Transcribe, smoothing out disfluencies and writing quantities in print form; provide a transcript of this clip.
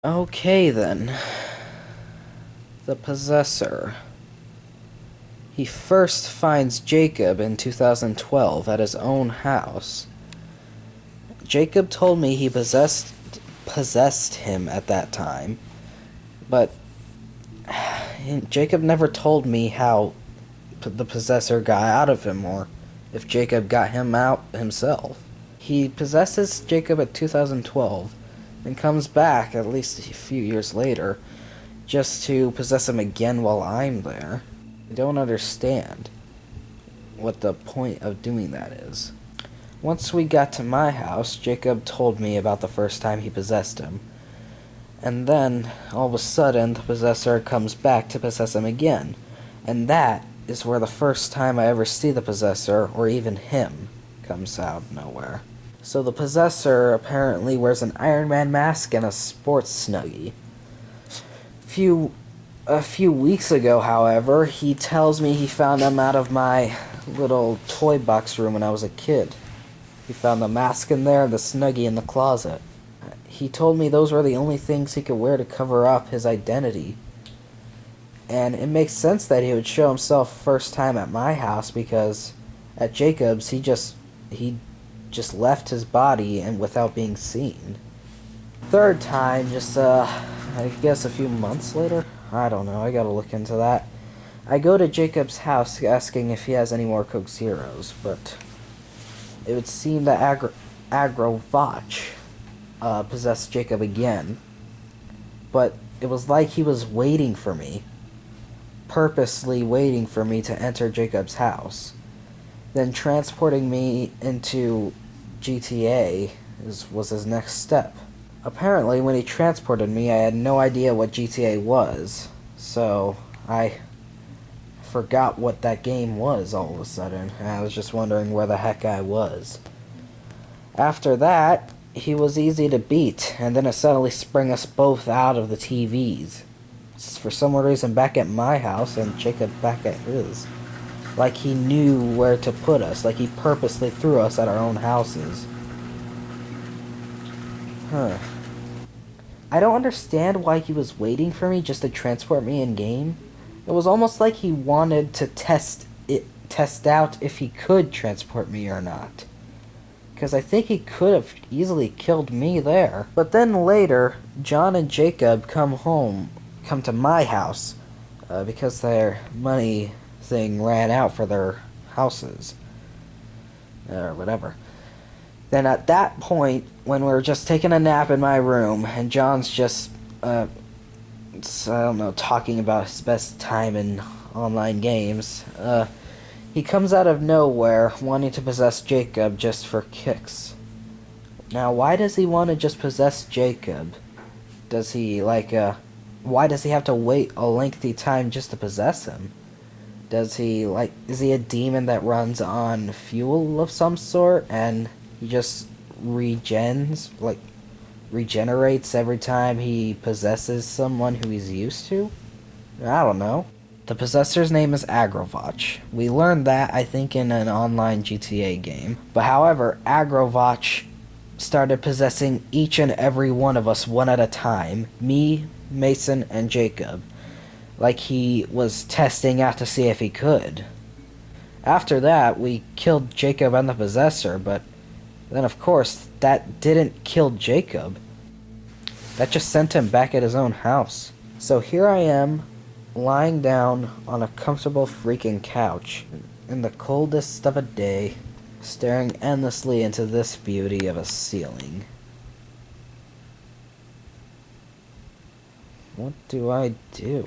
Okay then. The Possessor. He first finds Jacob in 2012 at his own house. Jacob told me he possessed him at that time, but Jacob never told me how the Possessor got out of him or if Jacob got him out himself. He possesses Jacob at 2012 and comes back at least a few years later just to possess him again while I'm there. I don't understand what the point of doing that is. Once we got to my house, Jacob told me about the first time he possessed him. And then, all of a sudden, the possessor comes back to possess him again. And that is where the first time I ever see the possessor, or even him, comes out of nowhere. So the possessor apparently wears an Iron Man mask and a sports snuggie. A few weeks ago, however, he tells me he found them out of my little toy box room when I was a kid. He found the mask in there and the snuggie in the closet. He told me those were the only things he could wear to cover up his identity. And it makes sense that he would show himself first time at my house because at Jacob's he just left his body and without being seen. Third time, I guess a few months later? I don't know, I gotta look into that. I go to Jacob's house asking if he has any more Coke Zeros, but it would seem that Agrovach possessed Jacob again. But it was like he was waiting for me. Purposely waiting for me to enter Jacob's house. Then transporting me into GTA was his next step. Apparently, when he transported me, I had no idea what GTA was, so I forgot what that game was all of a sudden, and I was just wondering where the heck I was. After that, he was easy to beat, and then it suddenly sprang us both out of the TVs. For some reason back at my house, and Jacob back at his. Like he knew where to put us, like he purposely threw us at our own houses. Huh. I don't understand why he was waiting for me just to transport me in-game. It was almost like he wanted to test out if he could transport me or not. Because I think he could have easily killed me there. But then later, John and Jacob come to my house, because their money thing ran out for their houses. Or whatever. Then at that point, when we're just taking a nap in my room, and John's just, I don't know, talking about his best time in online games, he comes out of nowhere wanting to possess Jacob just for kicks. Now, why does he want to just possess Jacob? Does he, why does he have to wait a lengthy time just to possess him? Is he a demon that runs on fuel of some sort, and he just regenerates every time he possesses someone who he's used to? I don't know. The possessor's name is Agrovach. We learned that, I think, in an online GTA game. But however, Agrovach started possessing each and every one of us one at a time. Me, Mason, and Jacob. Like he was testing out to see if he could. After that, we killed Jacob and the possessor, but then of course, that didn't kill Jacob. That just sent him back at his own house. So here I am, lying down on a comfortable freaking couch in the coldest of a day, staring endlessly into this beauty of a ceiling. What do I do?